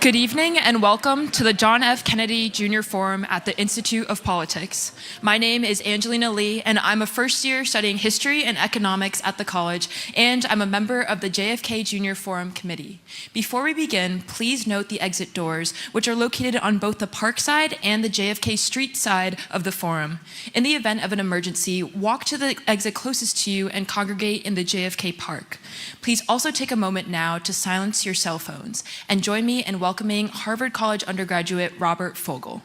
Good evening and welcome to the John F. Kennedy Jr. Forum at the Institute of Politics. My name is Angelina Lee and I'm a first year studying history and economics at the college, and I'm a member of the JFK Jr. Forum Committee. Before we begin, please note the exit doors, which are located on both the park side and the JFK Street side of the forum. In the event of an emergency, walk to the exit closest to you and congregate in the JFK Park. Please also take a moment now to silence your cell phones and join me in welcoming Harvard College undergraduate Robert Fogel.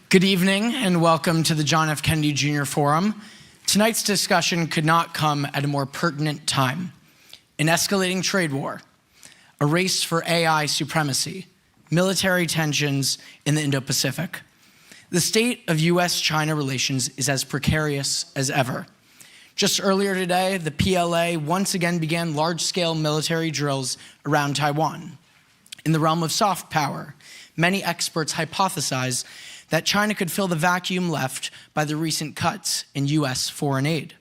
Good evening and welcome to the John F. Kennedy Jr. Forum. Tonight's discussion could not come at a more pertinent time. An escalating trade war, a race for AI supremacy, military tensions in the Indo-Pacific. The state of US-China relations is as precarious as ever. Just earlier today, the PLA once again began large-scale military drills around Taiwan. In the realm of soft power, many experts hypothesize that China could fill the vacuum left by the recent cuts in US foreign aid.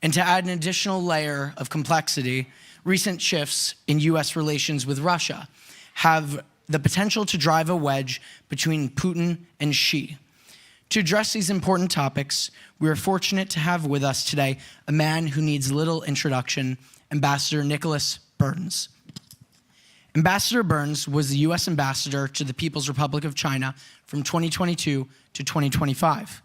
And to add an additional layer of complexity, recent shifts in US relations with Russia have the potential to drive a wedge between Putin and Xi. To address these important topics, we are fortunate to have with us today a man who needs little introduction, Ambassador Nicholas Burns. Ambassador Burns was the US ambassador to the People's Republic of China from 2022 to 2025.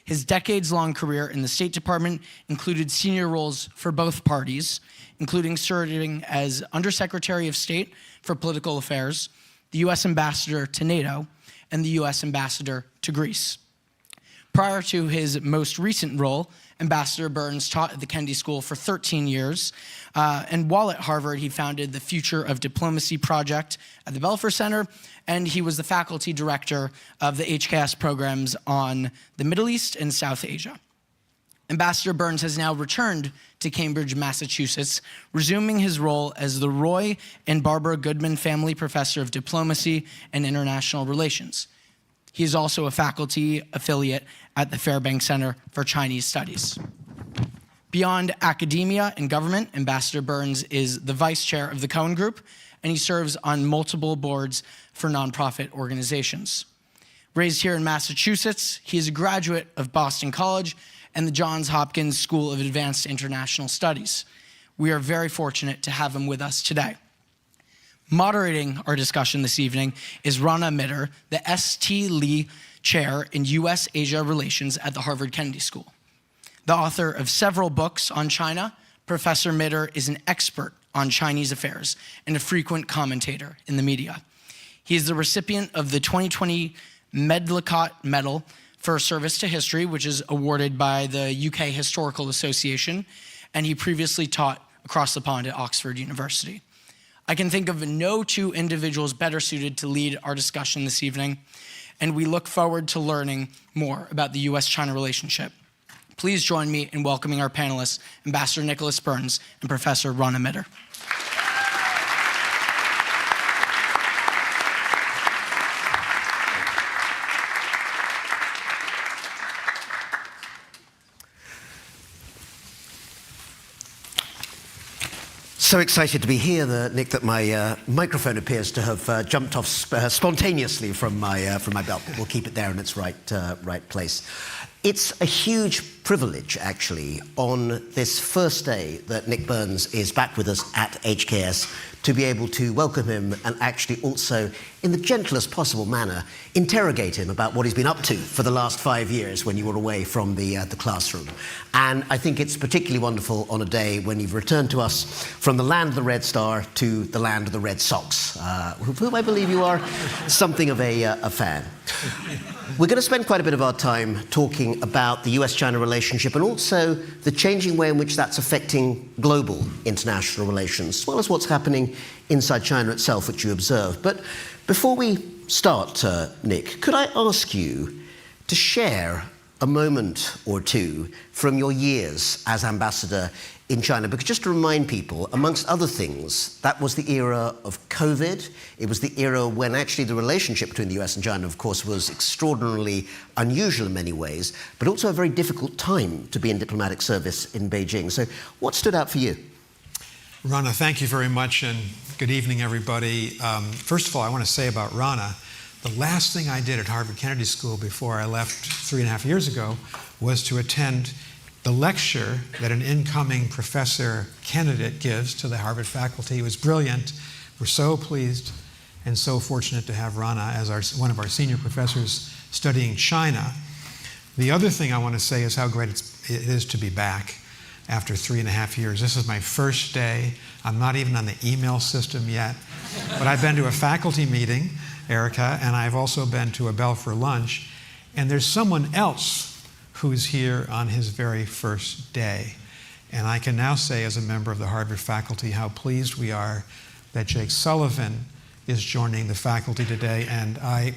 His decades-long career in the State Department included senior roles for both parties, including serving as Undersecretary of State for Political Affairs, the US ambassador to NATO, and the US ambassador to Greece. Prior to his most recent role, Ambassador Burns taught at the Kennedy School for 13 years, and while at Harvard, he founded the Future of Diplomacy Project at the Belfer Center, and he was the faculty director of the HKS programs on the Middle East and South Asia. Ambassador Burns has now returned to Cambridge, Massachusetts, resuming his role as the Roy and Barbara Goodman Family Professor of Diplomacy and International Relations. He is also a faculty affiliate at the Fairbanks Center for Chinese Studies. Beyond academia and government, Ambassador Burns is the vice chair of the Cohen Group, and he serves on multiple boards for nonprofit organizations. Raised here in Massachusetts, he is a graduate of Boston College and the Johns Hopkins School of Advanced International Studies. We are very fortunate to have him with us today. Moderating our discussion this evening is Rana, the S.T. Lee Chair in U.S.-Asia Relations at the Harvard Kennedy School. The author of several books on China, Professor Mitter is an expert on Chinese affairs and a frequent commentator in the media. He is the recipient of the 2020 Medlicott Medal for service to history, which is awarded by the UK Historical Association, and he previously taught across the pond at Oxford University. I can think of no two individuals better suited to lead our discussion this evening, and we look forward to learning more about the US-China relationship. Please join me in welcoming our panelists, Ambassador Nicholas Burns and Professor Rana Mitter. So excited to be here, Nick, that my microphone appears to have jumped off spontaneously from my belt. But we'll keep it there in its right place. It's a huge privilege, actually, on this first day that Nick Burns is back with us at HKS, to be able to welcome him and actually also, in the gentlest possible manner, interrogate him about what he's been up to for the last 5 years when you were away from the classroom. And I think it's particularly wonderful on a day when you've returned to us from the land of the Red Star to the land of the Red Sox, whom I believe you are something of a fan. We're going to spend quite a bit of our time talking about the US-China relationship and also the changing way in which that's affecting global international relations, as well as what's happening inside China itself, which you observe. But before we start, Nick, could I ask you to share a moment or two from your years as ambassador in China? Because just to remind people, amongst other things, that was the era of COVID. It was the era when actually the relationship between the US and China, of course, was extraordinarily unusual in many ways, but also a very difficult time to be in diplomatic service in Beijing. So what stood out for you? Rana, thank you very much, and good evening, everybody. First of all, I want to say about Rana, the last thing I did at Harvard Kennedy School before I left 3.5 years ago was to attend the lecture that an incoming professor candidate gives to the Harvard faculty. It was brilliant. We're so pleased and so fortunate to have Rana as one of our senior professors studying China. The other thing I want to say is how great it is to be back after 3.5 years. This is my first day. I'm not even on the email system yet, but I've been to a faculty meeting, Erica, and I've also been to a Bell for lunch, and there's someone else who's here on his very first day. And I can now say as a member of the Harvard faculty how pleased we are that Jake Sullivan is joining the faculty today. And I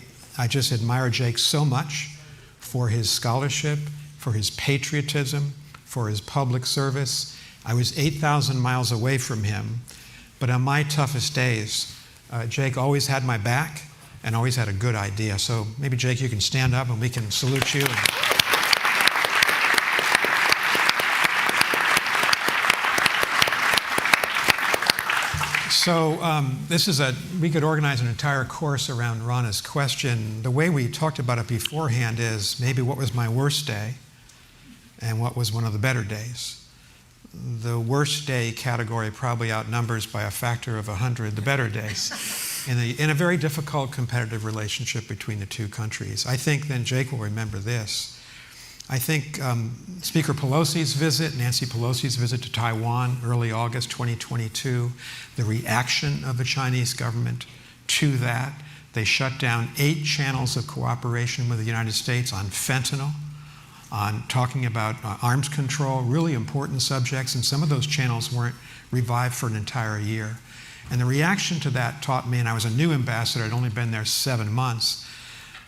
just admire Jake so much for his scholarship, for his patriotism, for his public service. I was 8,000 miles away from him, but on my toughest days, Jake always had my back and always had a good idea. So maybe, Jake, you can stand up and we can salute you. So we could organize an entire course around Rana's question. The way we talked about it beforehand is maybe what was my worst day and what was one of the better days. The worst day category probably outnumbers by a factor of 100 the better days in a very difficult competitive relationship between the two countries. I think then Jake will remember this. I think Speaker Pelosi's visit, Nancy Pelosi's visit to Taiwan, early August 2022, the reaction of the Chinese government to that. They shut down 8 channels of cooperation with the United States on fentanyl, on talking about arms control, really important subjects, and some of those channels weren't revived for an entire year. And the reaction to that taught me, and I was a new ambassador, I'd only been there 7 months,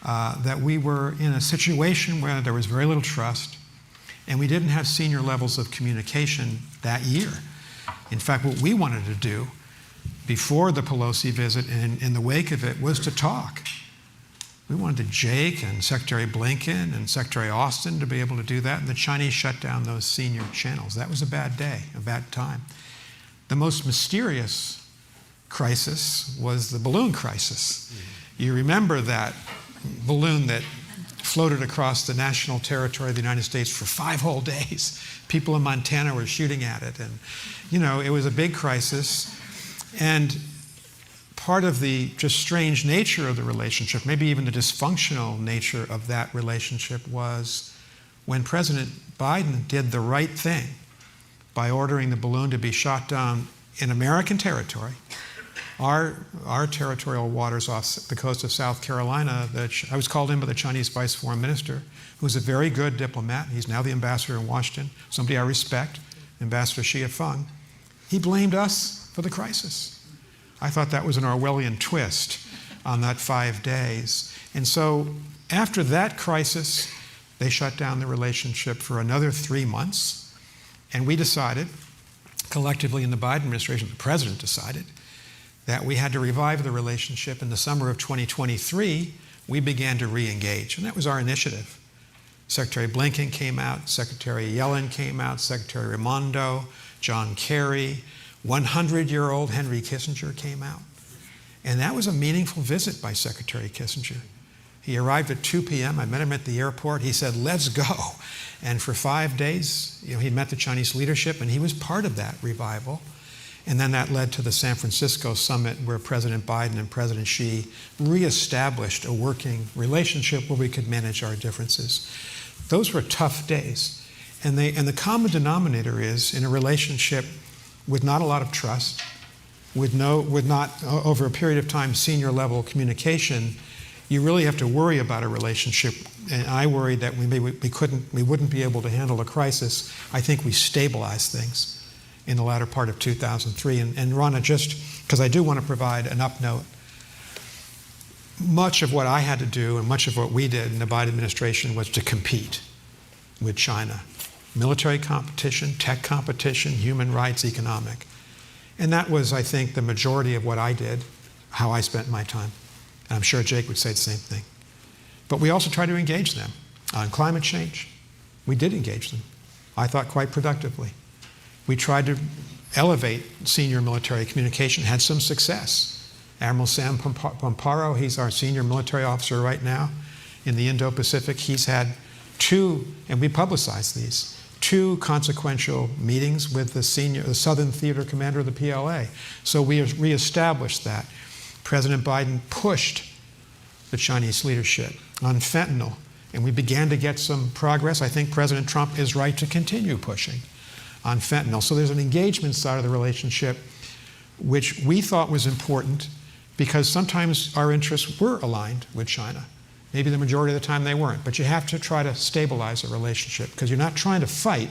that we were in a situation where there was very little trust, and we didn't have senior levels of communication that year. In fact, what we wanted to do before the Pelosi visit and in the wake of it was to talk. We wanted Jake and Secretary Blinken and Secretary Austin to be able to do that, and the Chinese shut down those senior channels. That was a bad day, a bad time. The most mysterious crisis was the balloon crisis. You remember that balloon that floated across the national territory of the United States for 5 whole days. People in Montana were shooting at it, and it was a big crisis. And part of the just strange nature of the relationship, maybe even the dysfunctional nature of that relationship, was when President Biden did the right thing by ordering the balloon to be shot down in American territory, our territorial waters off the coast of South Carolina. I was called in by the Chinese Vice Foreign Minister, who's a very good diplomat. He's now the ambassador in Washington, somebody I respect, Ambassador Xie Feng. He blamed us for the crisis. I thought that was an Orwellian twist on that 5 days. And so after that crisis, they shut down the relationship for another 3 months. And we decided, collectively in the Biden administration, the president decided, that we had to revive the relationship. In the summer of 2023, we began to re-engage, and that was our initiative. Secretary Blinken came out, Secretary Yellen came out, Secretary Raimondo, John Kerry, 100-year-old Henry Kissinger came out. And that was a meaningful visit by Secretary Kissinger. He arrived at 2 p.m. I met him at the airport. He said, "Let's go." And for 5 days, he met the Chinese leadership, and he was part of that revival. And then that led to the San Francisco summit, where President Biden and President Xi reestablished a working relationship where we could manage our differences. Those were tough days. And the common denominator is, in a relationship with not a lot of trust, with not, over a period of time, senior level communication, you really have to worry about a relationship. And I worried that we wouldn't be able to handle a crisis. I think we stabilized things in the latter part of 2003. And Rana, just because I do want to provide an upnote, much of what I had to do and much of what we did in the Biden administration was to compete with China. military competition, tech competition, human rights, economic. And that was, I think, the majority of what I did, how I spent my time. And I'm sure Jake would say the same thing. But we also tried to engage them on climate change. We did engage them, I thought, quite productively. We tried to elevate senior military communication, had some success. Admiral Sam Pomparo, he's our senior military officer right now in the Indo-Pacific. He's had 2, and we publicized these, 2 consequential meetings with the Southern Theater Commander of the PLA. So we reestablished that. President Biden pushed the Chinese leadership on fentanyl, and we began to get some progress. I think President Trump is right to continue pushing on fentanyl. So there's an engagement side of the relationship which we thought was important because sometimes our interests were aligned with China. Maybe the majority of the time they weren't, but you have to try to stabilize a relationship because you're not trying to fight,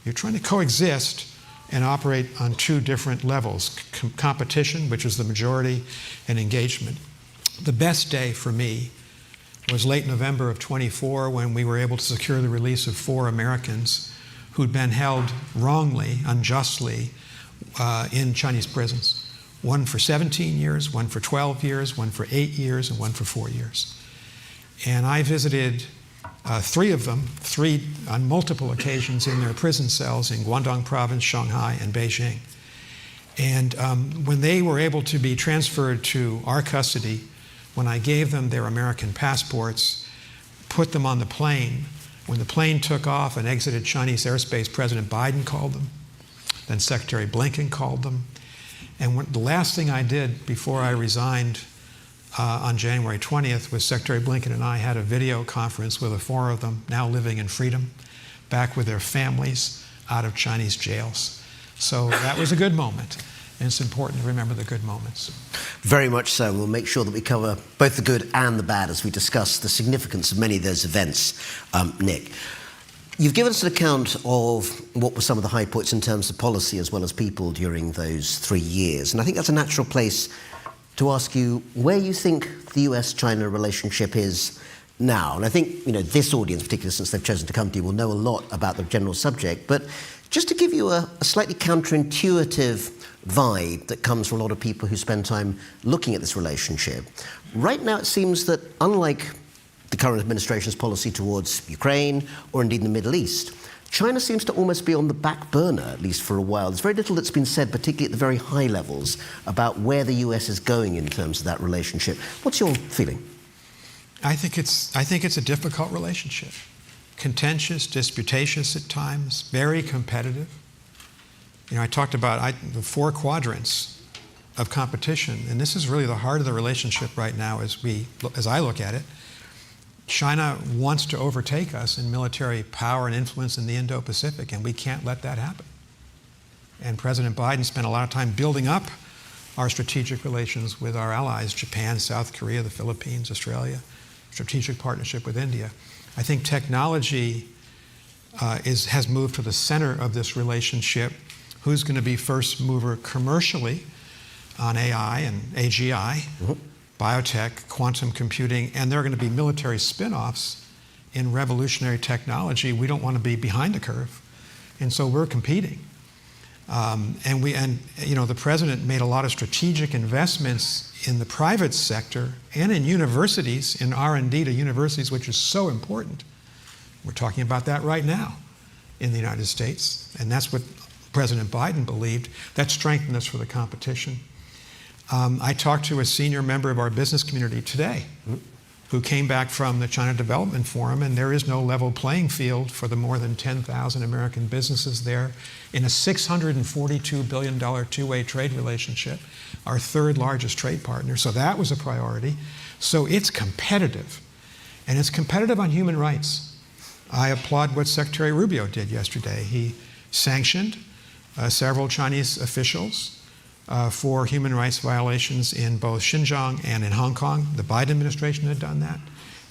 you're trying to coexist and operate on 2 different levels, competition, which is the majority, and engagement. The best day for me was late November of 24 when we were able to secure the release of 4 Americans who'd been held wrongly, unjustly, in Chinese prisons. 1 for 17 years, 1 for 12 years, 1 for 8 years, and 1 for 4 years. And I visited 3 of them, 3 on multiple occasions in their prison cells in Guangdong Province, Shanghai, and Beijing. And when they were able to be transferred to our custody, when I gave them their American passports, put them on the plane, when the plane took off and exited Chinese airspace, President Biden called them, then Secretary Blinken called them. And the last thing I did before I resigned on January 20th was Secretary Blinken and I had a video conference with the 4 of them now living in freedom, back with their families out of Chinese jails. So that was a good moment, and it's important to remember the good moments. Very much so. We'll make sure that we cover both the good and the bad as we discuss the significance of many of those events, Nick. You've given us an account of what were some of the high points in terms of policy as well as people during those 3 years, and I think that's a natural place to ask you where you think the US-China relationship is now. And I think, this audience, particularly since they've chosen to come to you, will know a lot about the general subject. But just to give you a slightly counterintuitive vibe that comes from a lot of people who spend time looking at this relationship, right now it seems that unlike the current administration's policy towards Ukraine or indeed the Middle East, China seems to almost be on the back burner, at least for a while. There's very little that's been said, particularly at the very high levels, about where the US is going in terms of that relationship. What's your feeling? I think it's a difficult relationship. Contentious, disputatious at times, very competitive. I talked about the 4 quadrants of competition, and this is really the heart of the relationship right now as I look at it. China wants to overtake us in military power and influence in the Indo-Pacific, and we can't let that happen. And President Biden spent a lot of time building up our strategic relations with our allies, Japan, South Korea, the Philippines, Australia, strategic partnership with India. I think technology has moved to the center of this relationship. Who's going to be first mover commercially on AI and AGI? Mm-hmm. Biotech, quantum computing, and there are going to be military spin-offs in revolutionary technology. We don't want to be behind the curve, and so we're competing. The president made a lot of strategic investments in the private sector and in universities, in R&D to universities, which is so important. We're talking about that right now in the United States, and that's what President Biden believed. That strengthened us for the competition. I talked to a senior member of our business community today who came back from the China Development Forum, and there is no level playing field for the more than 10,000 American businesses there in a $642 billion two-way trade relationship, our 3rd largest trade partner. So that was a priority. So it's competitive, and it's competitive on human rights. I applaud what Secretary Rubio did yesterday. He sanctioned several Chinese officials for human rights violations in both Xinjiang and in Hong Kong. The Biden administration had done that,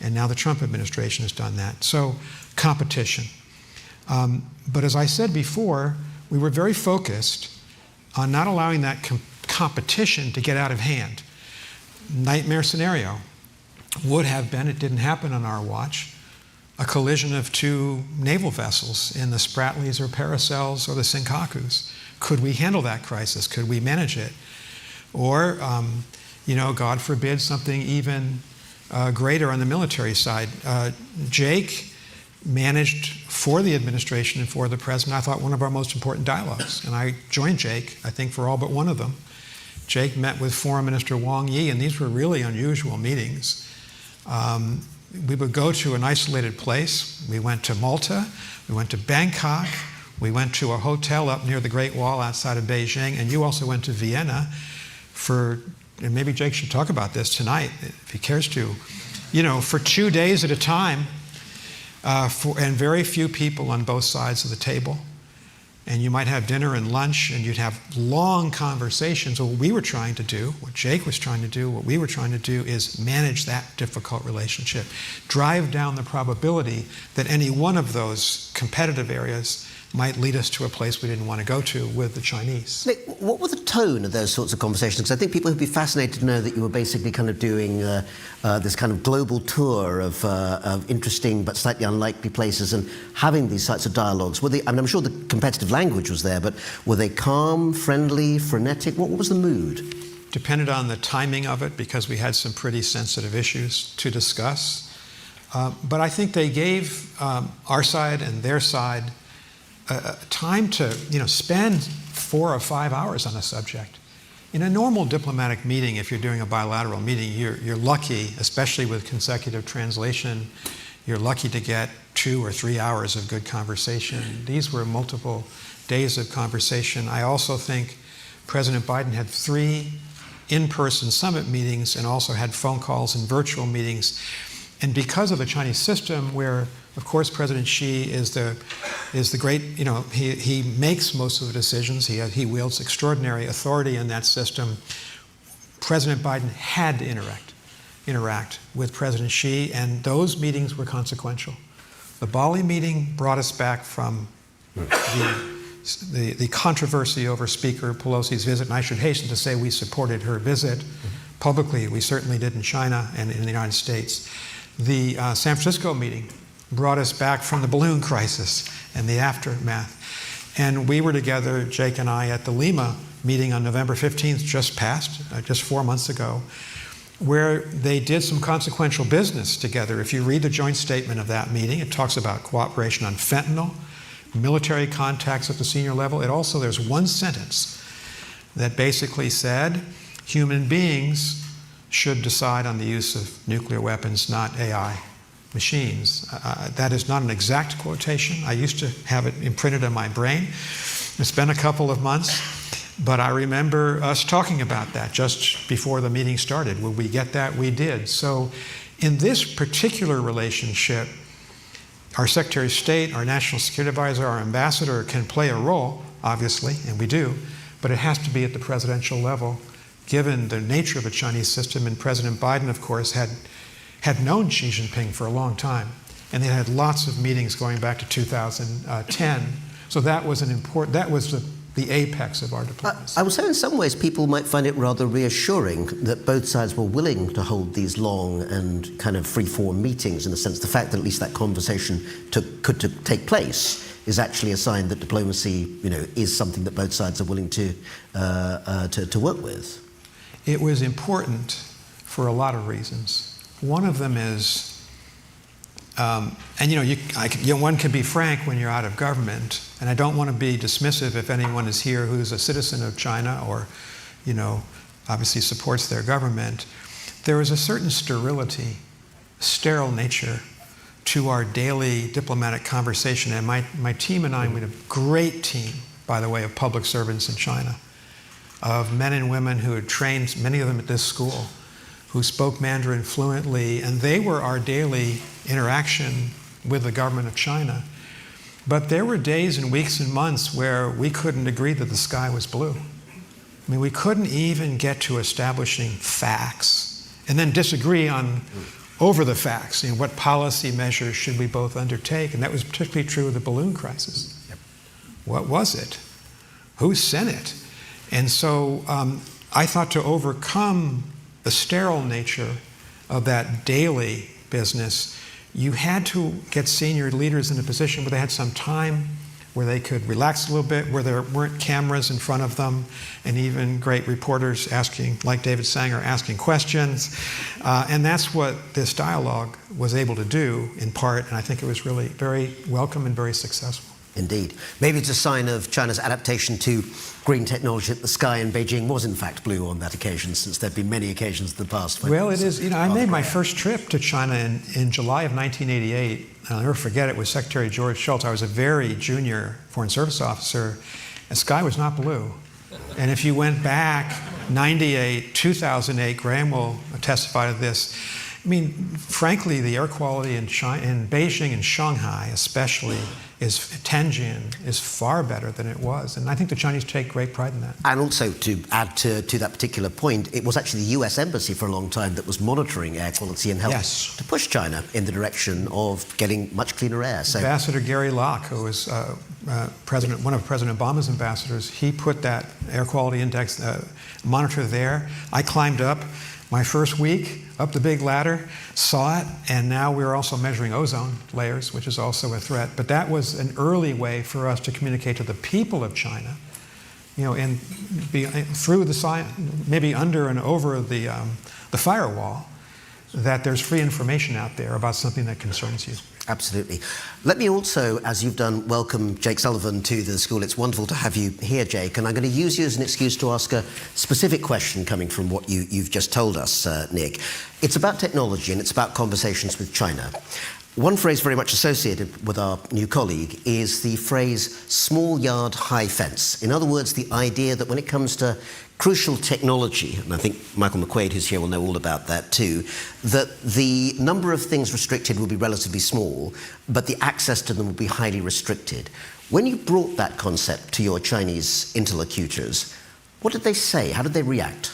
and now the Trump administration has done that. So, competition. But as I said before, we were very focused on not allowing that competition to get out of hand. Nightmare scenario would have been, it didn't happen on our watch, a collision of two naval vessels in the Spratlys or Paracels or the Senkakus. Could we handle that crisis? Could we manage it? Or, God forbid, something even greater on the military side. Jake managed for the administration and for the president, I thought, one of our most important dialogues. And I joined Jake, I think, for all but one of them. Jake met with Foreign Minister Wang Yi, and these were really unusual meetings. We would go to an isolated place. We went to Malta, we went to Bangkok, we went to a hotel up near the Great Wall outside of Beijing, and you also went to Vienna and maybe Jake should talk about this tonight if he cares to, for 2 days at a time, and very few people on both sides of the table. And you might have dinner and lunch, and you'd have long conversations. What we were trying to do, what Jake was trying to do, what we were trying to do is manage that difficult relationship, drive down the probability that any one of those competitive areas might lead us to a place we didn't want to go to with the Chinese. Nick, what was the tone of those sorts of conversations? Because I think people would be fascinated to know that you were basically kind of doing this kind of global tour of interesting but slightly unlikely places and having these types of dialogues. I'm sure the competitive language was there, but were they calm, friendly, frenetic? What was the mood? Depended on the timing of it, because we had some pretty sensitive issues to discuss. But I think they gave our side and their side time to spend 4 or 5 hours on a subject. In a normal diplomatic meeting, if you're doing a bilateral meeting, you're lucky, especially with consecutive translation, you're lucky to get 2 or 3 hours of good conversation. These were multiple days of conversation. I also think President Biden had 3 in-person summit meetings and also had phone calls and virtual meetings. And because of the Chinese system, where of course President Xi is the great, he makes most of the decisions. He wields extraordinary authority in that system. President Biden had to interact with President Xi, and those meetings were consequential. The Bali meeting brought us back from the controversy over Speaker Pelosi's visit, and I should hasten to say we supported her visit publicly. We certainly did in China and in the United States. The San Francisco meeting brought us back from the balloon crisis and the aftermath. And we were together, Jake and I, at the Lima meeting on November 15th, just 4 months ago, where they did some consequential business together. If you read the joint statement of that meeting, it talks about cooperation on fentanyl, military contacts at the senior level. There's one sentence that basically said, human beings should decide on the use of nuclear weapons, not AI machines. That is not an exact quotation. I used to have it imprinted on my brain. It's been a couple of months, but I remember us talking about that just before the meeting started. Will we get that? We did. So in this particular relationship, our Secretary of State, our National Security Advisor, our ambassador can play a role, obviously, and we do, but it has to be at the presidential level, given the nature of the Chinese system. And President Biden, of course, had known Xi Jinping for a long time, and they had lots of meetings going back to 2010. So that was the apex of our diplomacy. I would say in some ways people might find it rather reassuring that both sides were willing to hold these long and kind of free-form meetings, in the sense the fact that at least that conversation could take place is actually a sign that diplomacy, is something that both sides are willing to work with. It was important for a lot of reasons. One of them is, one can be frank when you're out of government, and I don't want to be dismissive if anyone is here who's a citizen of China or, obviously supports their government. There is a certain sterile nature to our daily diplomatic conversation, and my team and I, we had a great team, by the way, of public servants in China, of men and women who had trained, many of them at this school, who spoke Mandarin fluently, and they were our daily interaction with the government of China. But there were days and weeks and months where we couldn't agree that the sky was blue. I mean, we couldn't even get to establishing facts and then disagree over the facts. What policy measures should we both undertake? And that was particularly true of the balloon crisis. Yep. What was it? Who sent it? And so I thought to overcome the sterile nature of that daily business, you had to get senior leaders in a position where they had some time, where they could relax a little bit, where there weren't cameras in front of them, and even great reporters asking, like David Sanger, asking questions. And that's what this dialogue was able to do, in part, and I think it was really very welcome and very successful. Indeed. Maybe it's a sign of China's adaptation to green technology that the sky in Beijing was in fact blue on that occasion, since there have been many occasions in the past. Well, it is. I made my first trip to China in July of 1988. I'll never forget it. Was Secretary George Shultz. I was a very junior Foreign Service officer. The sky was not blue. And if you went back, 98, 2008, Graham will testify to this. I mean, frankly, the air quality in Beijing and Shanghai especially, Tianjin, is far better than it was. And I think the Chinese take great pride in that. And also, to add to that particular point, it was actually the US Embassy for a long time that was monitoring air quality and helped to push China in the direction of getting much cleaner air. So, Ambassador Gary Locke, who was one of President Obama's ambassadors, he put that air quality index monitor there. I climbed up my first week up the big ladder, saw it, and now we're also measuring ozone layers, which is also a threat. But that was an early way for us to communicate to the people of China, and through the science, maybe under and over the firewall, that there's free information out there about something that concerns you. Absolutely. Let me also, as you've done, welcome Jake Sullivan to the school. It's wonderful to have you here, Jake, and I'm going to use you as an excuse to ask a specific question coming from what you've just told us, Nick. It's about technology and it's about conversations with China. One phrase very much associated with our new colleague is the phrase small yard, high fence. In other words, the idea that when it comes to crucial technology, and I think Michael McQuaid, who's here, will know all about that too, that the number of things restricted will be relatively small, but the access to them will be highly restricted. When you brought that concept to your Chinese interlocutors, what did they say? How did they react?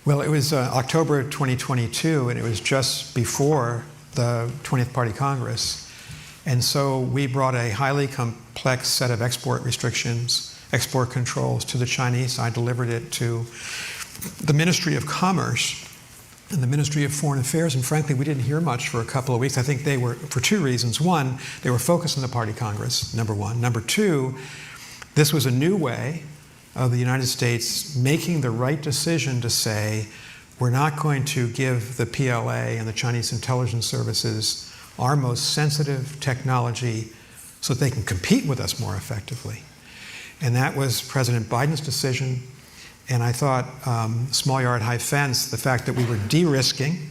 Well, it was October 2022, and it was just before the 20th Party Congress. And so we brought a highly complex set of export restrictions, export controls to the Chinese. I delivered it to the Ministry of Commerce and the Ministry of Foreign Affairs, and frankly, we didn't hear much for a couple of weeks. I think they were, for two reasons. One, they were focused on the Party Congress, number one. Number two, this was a new way of the United States making the right decision to say, we're not going to give the PLA and the Chinese intelligence services our most sensitive technology so that they can compete with us more effectively. And that was President Biden's decision. And I thought small yard, high fence, the fact that we were de-risking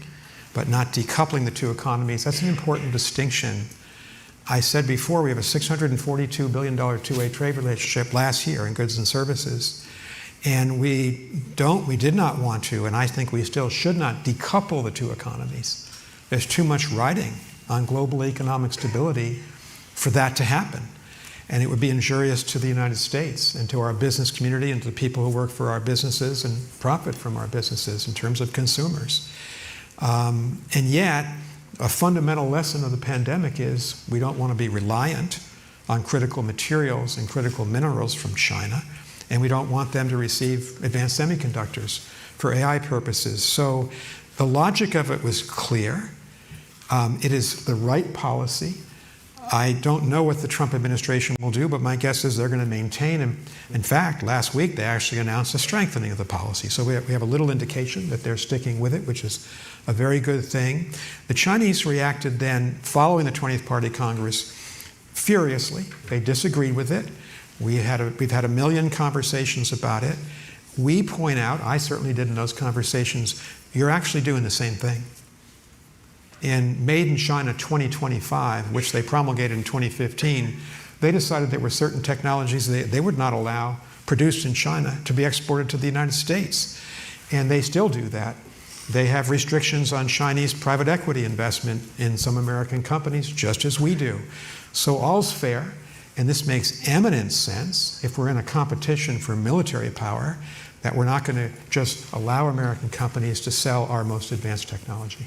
but not decoupling the two economies, that's an important distinction. I said before, we have a $642 billion two-way trade relationship last year in goods and services. And we did not want to, and I think we still should not decouple the two economies. There's too much riding on global economic stability for that to happen. And it would be injurious to the United States and to our business community and to the people who work for our businesses and profit from our businesses in terms of consumers. And yet, a fundamental lesson of the pandemic is we don't want to be reliant on critical materials and critical minerals from China, and we don't want them to receive advanced semiconductors for AI purposes. So the logic of it was clear. It is the right policy. I don't know what the Trump administration will do, but my guess is they're going to maintain. And in fact, last week they actually announced a strengthening of the policy. So we have a little indication that they're sticking with it, which is a very good thing. The Chinese reacted then, following the 20th Party Congress, furiously. They disagreed with it. We've had a million conversations about it. We point out, I certainly did in those conversations, you're actually doing the same thing. In Made in China 2025, which they promulgated in 2015, they decided there were certain technologies they would not allow produced in China to be exported to the United States. And they still do that. They have restrictions on Chinese private equity investment in some American companies, just as we do. So all's fair, and this makes eminent sense if we're in a competition for military power, that we're not going to just allow American companies to sell our most advanced technology.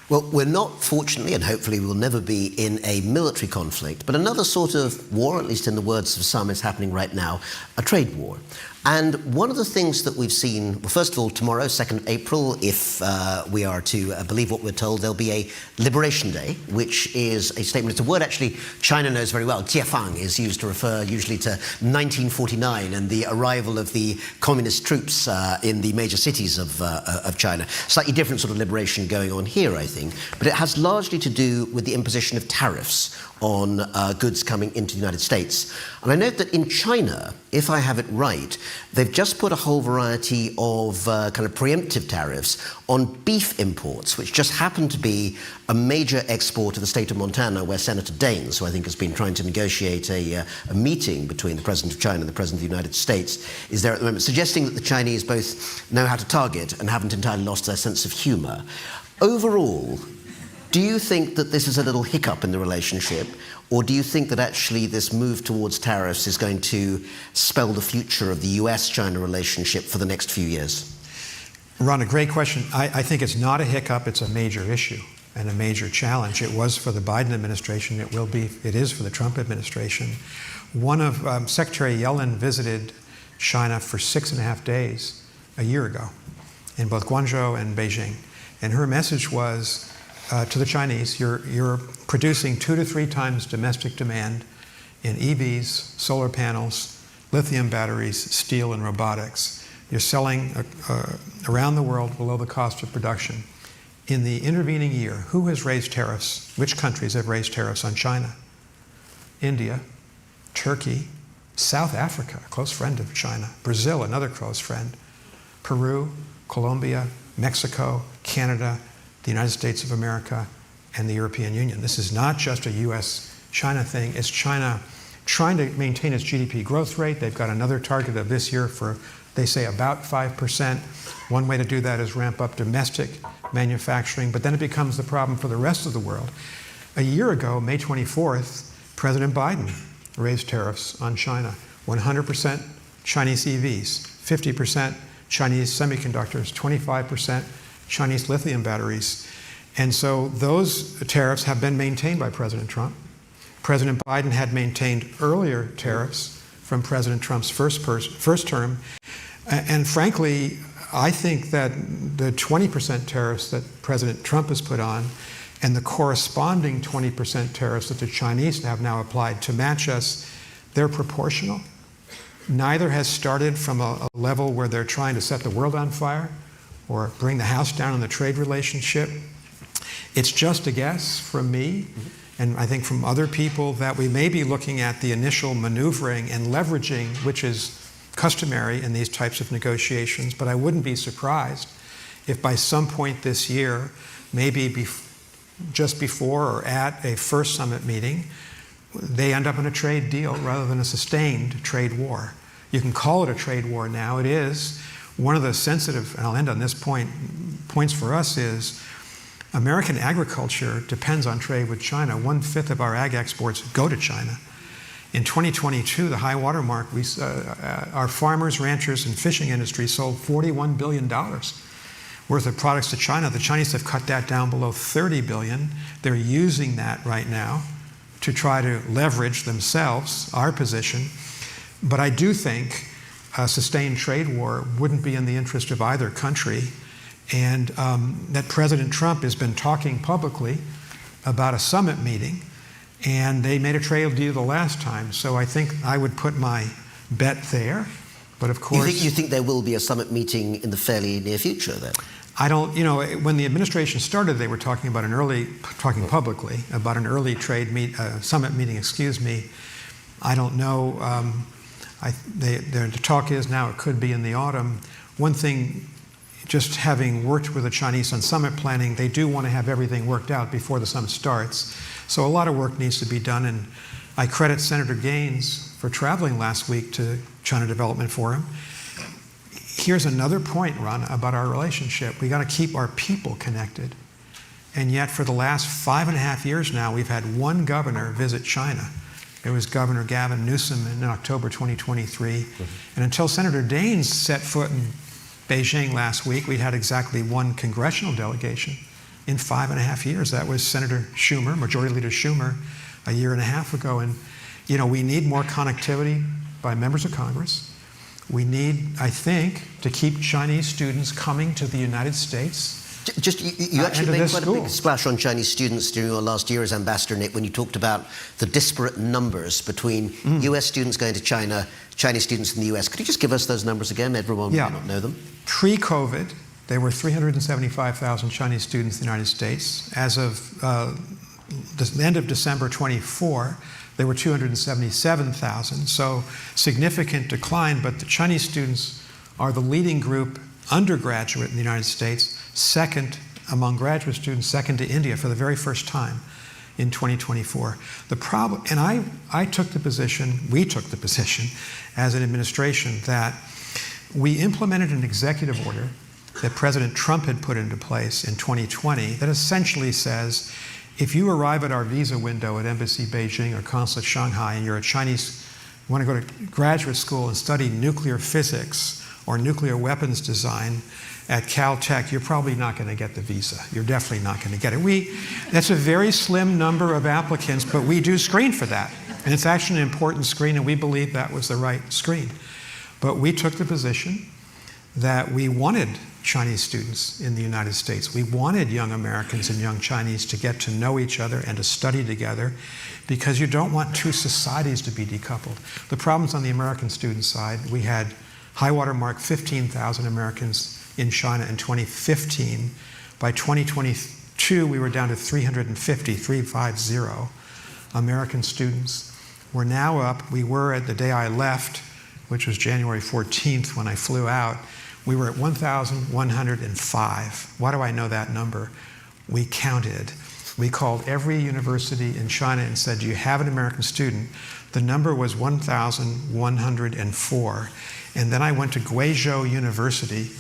Well, we're not, fortunately, and hopefully we will never be in a military conflict, but another sort of war, at least in the words of some, is happening right now, a trade war. And one of the things that we've seen, well, first of all, tomorrow, 2nd April, if we are to believe what we're told, there'll be a Liberation Day, which is a statement. It's a word actually China knows very well. Jiefang is used to refer usually to 1949 and the arrival of the communist troops in the major cities of China. Slightly different sort of liberation going on here, I think. But it has largely to do with the imposition of tariffs on goods coming into the United States. And I note that in China, if I have it right, they've just put a whole variety of kind of preemptive tariffs on beef imports, which just happen to be a major export to the state of Montana, where Senator Daines, who I think has been trying to negotiate a meeting between the President of China and the President of the United States, is there at the moment, suggesting that the Chinese both know how to target and haven't entirely lost their sense of humor. Overall, do you think that this is a little hiccup in the relationship, or do you think that actually this move towards tariffs is going to spell the future of the US-China relationship for the next few years? Ron, a great question. I think it's not a hiccup, it's a major issue and a major challenge. It was for the Biden administration, it is for the Trump administration. Secretary Yellen visited China for 6.5 days a year ago in both Guangzhou and Beijing. And her message was, to the Chinese, you're producing 2 to 3 times domestic demand in EVs, solar panels, lithium batteries, steel, and robotics. You're selling around the world below the cost of production. In the intervening year, who has raised tariffs? Which countries have raised tariffs on China? India, Turkey, South Africa, a close friend of China, Brazil, another close friend, Peru, Colombia, Mexico, Canada, the United States of America, and the European Union. This is not just a US-China thing. It's China trying to maintain its GDP growth rate. They've got another target of this year for, they say, about 5%. One way to do that is ramp up domestic manufacturing, but then it becomes the problem for the rest of the world. A year ago, May 24th, President Biden raised tariffs on China. 100% Chinese EVs, 50% Chinese semiconductors, 25% Chinese lithium batteries. And so those tariffs have been maintained by President Trump. President Biden had maintained earlier tariffs from President Trump's first term. And frankly, I think that the 20% tariffs that President Trump has put on and the corresponding 20% tariffs that the Chinese have now applied to match us, they're proportional. Neither has started from a level where they're trying to set the world on fire or bring the house down in the trade relationship. It's just a guess from me, and I think from other people, that we may be looking at the initial maneuvering and leveraging, which is customary in these types of negotiations, but I wouldn't be surprised if by some point this year, maybe just before or at a first summit meeting, they end up in a trade deal rather than a sustained trade war. You can call it a trade war now. It is. One of the sensitive, and I'll end on this points for us is American agriculture depends on trade with China. 1/5 of our ag exports go to China. In 2022, the high water mark, our farmers, ranchers, and fishing industry sold $41 billion worth of products to China. The Chinese have cut that down below $30 billion. They're using that right now to try to leverage themselves, our position. But I do think a sustained trade war wouldn't be in the interest of either country, and that President Trump has been talking publicly about a summit meeting, and they made a trade deal the last time, so I think I would put my bet there. But of course... You think there will be a summit meeting in the fairly near future, then? I don't, when the administration started, they were talking publicly about an early summit meeting, I don't know. The talk is now it could be in the autumn. One thing, just having worked with the Chinese on summit planning, they do want to have everything worked out before the summit starts. So a lot of work needs to be done, and I credit Senator Gaines for traveling last week to China Development Forum. Here's another point, Rana, about our relationship. We got to keep our people connected. And yet for the last 5.5 years now, we've had one governor visit China. It was Governor Gavin Newsom in October 2023. And until Senator Daines set foot in Beijing last week, we'd had exactly one congressional delegation in 5.5 years. That was Senator Schumer, Majority Leader Schumer, a year and a half ago. And, we need more connectivity by members of Congress. We need, I think, to keep Chinese students coming to the United States. You actually made quite a school. big splash on Chinese students during your last year as ambassador, Nick, when you talked about the disparate numbers between US students going to China, Chinese students in the US. Could you just give us those numbers again? Everyone may not know them. Pre-COVID, there were 375,000 Chinese students in the United States. As of the end of December 24, there were 277,000. So significant decline, but the Chinese students are the leading group undergraduate in the United States, second among graduate students, second to India for the very first time in 2024. The problem, and I took the position, we took the position as an administration that we implemented an executive order that President Trump had put into place in 2020 that essentially says, if you arrive at our visa window at Embassy Beijing or Consulate Shanghai and you're a Chinese, you want to go to graduate school and study nuclear physics or nuclear weapons design at Caltech, you're probably not going to get the visa. You're definitely not going to get it. That's a very slim number of applicants, but we do screen for that. And it's actually an important screen, and we believe that was the right screen. But we took the position that we wanted Chinese students in the United States. We wanted young Americans and young Chinese to get to know each other and to study together, because you don't want two societies to be decoupled. The problems on the American student side, we had high water mark 15,000 Americans in China in 2015. By 2022, we were down to 350 American students. We're now up, we were at the day I left, which was January 14th when I flew out, we were at 1,105. Why do I know that number? We counted. We called every university in China and said, do you have an American student? The number was 1,104. And then I went to Guizhou University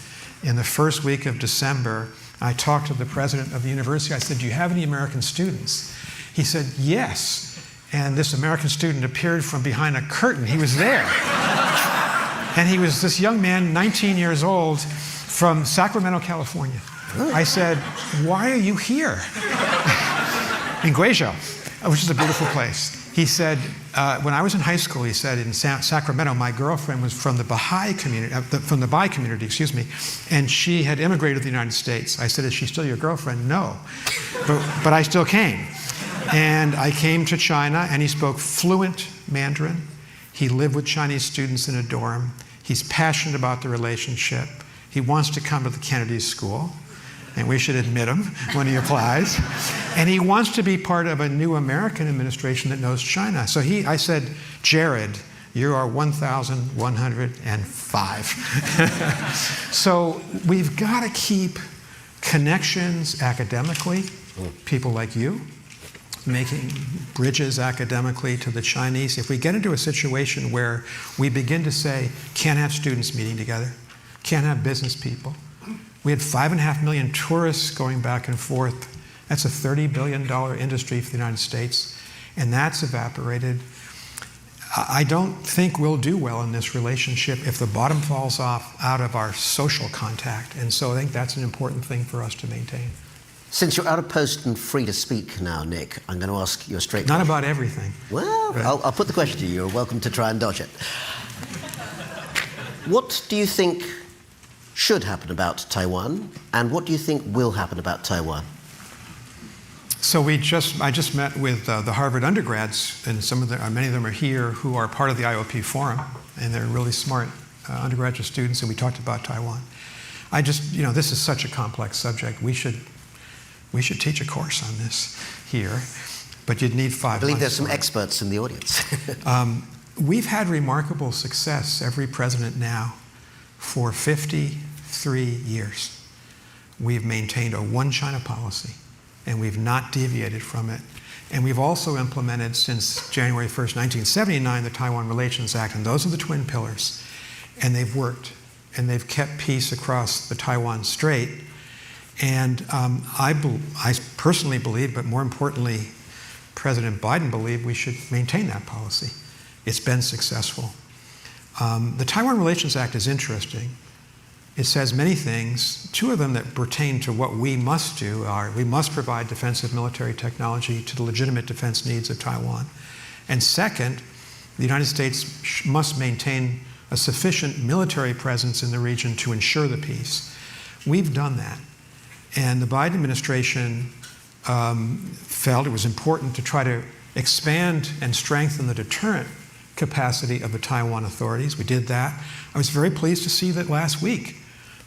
in the first week of December. I talked to the president of the university. I said, do you have any American students? He said, yes. And this American student appeared from behind a curtain. He was there. And he was this young man, 19 years old, from Sacramento, California. I said, why are you here? In Guizhou, which is a beautiful place. He said, when I was in high school, he said, in Sacramento, my girlfriend was from the Baha'i community, excuse me, and she had immigrated to the United States. I said, is she still your girlfriend? No, but I still came. And I came to China, and he spoke fluent Mandarin. He lived with Chinese students in a dorm. He's passionate about the relationship. He wants to come to the Kennedy School, and we should admit him when he applies. And he wants to be part of a new American administration that knows China. So I said, Jared, you are 1,105. So we've got to keep connections academically, people like you, making bridges academically to the Chinese. If we get into a situation where we begin to say, can't have students meeting together, can't have business people. We had 5.5 million tourists going back and forth. That's a $30 billion industry for the United States, and that's evaporated. I don't think we'll do well in this relationship if the bottom falls off out of our social contact, and so I think that's an important thing for us to maintain. Since you're out of post and free to speak now, Nick, I'm going to ask you a straight question. Not about everything. Well, Right. I'll put the question to you. You're welcome to try and dodge it. What do you think should happen about Taiwan, and what do you think will happen about Taiwan? So I just met with the Harvard undergrads, and many of them are here, who are part of the IOP forum, and they're really smart undergraduate students, and we talked about Taiwan. This is such a complex subject. We should teach a course on this here, but you'd need 5 months. I believe there's some experts in the audience. We've had remarkable success, every president now, for 53 years. We've maintained a one China policy, and we've not deviated from it. And we've also implemented, since January 1st, 1979, the Taiwan Relations Act, and those are the twin pillars. And they've worked, and they've kept peace across the Taiwan Strait. And I personally believe, but more importantly, President Biden believed we should maintain that policy. It's been successful. The Taiwan Relations Act is interesting. It says many things. 2 of them that pertain to what we must do are, we must provide defensive military technology to the legitimate defense needs of Taiwan. And second, the United States must maintain a a sufficient military presence in the region to ensure the peace. We've done that. And the Biden administration felt it was important to try to expand and strengthen the deterrent capacity of the Taiwan authorities. We did that. I was very pleased to see that last week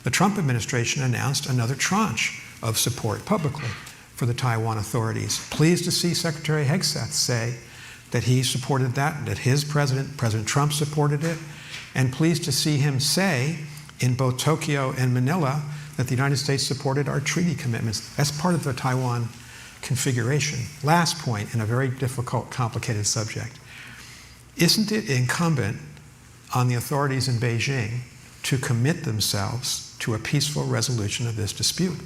the Trump administration announced another tranche of support publicly for the Taiwan authorities. Pleased to see Secretary Hegseth say that he supported that his president, President Trump, supported it, and pleased to see him say in both Tokyo and Manila that the United States supported our treaty commitments. That's part of the Taiwan configuration. Last point, in a very difficult, complicated subject. Isn't it incumbent on the authorities in Beijing to commit themselves to a peaceful resolution of this dispute?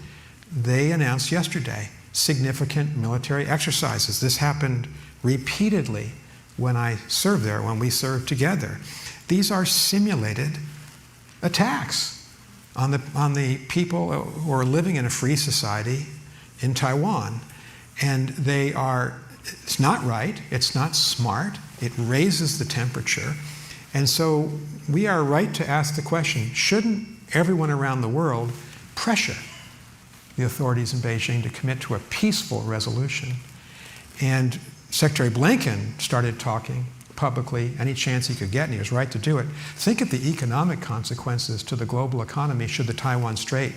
They announced yesterday significant military exercises. This happened repeatedly when I served there, when we served together. These are simulated attacks on the people who are living in a free society in Taiwan. And they are, it's not right, it's not smart, it raises the temperature. And so we are right to ask the question, shouldn't everyone around the world pressure the authorities in Beijing to commit to a peaceful resolution? And Secretary Blinken started talking publicly any chance he could get, and he was right to do it. Think of the economic consequences to the global economy should the Taiwan Strait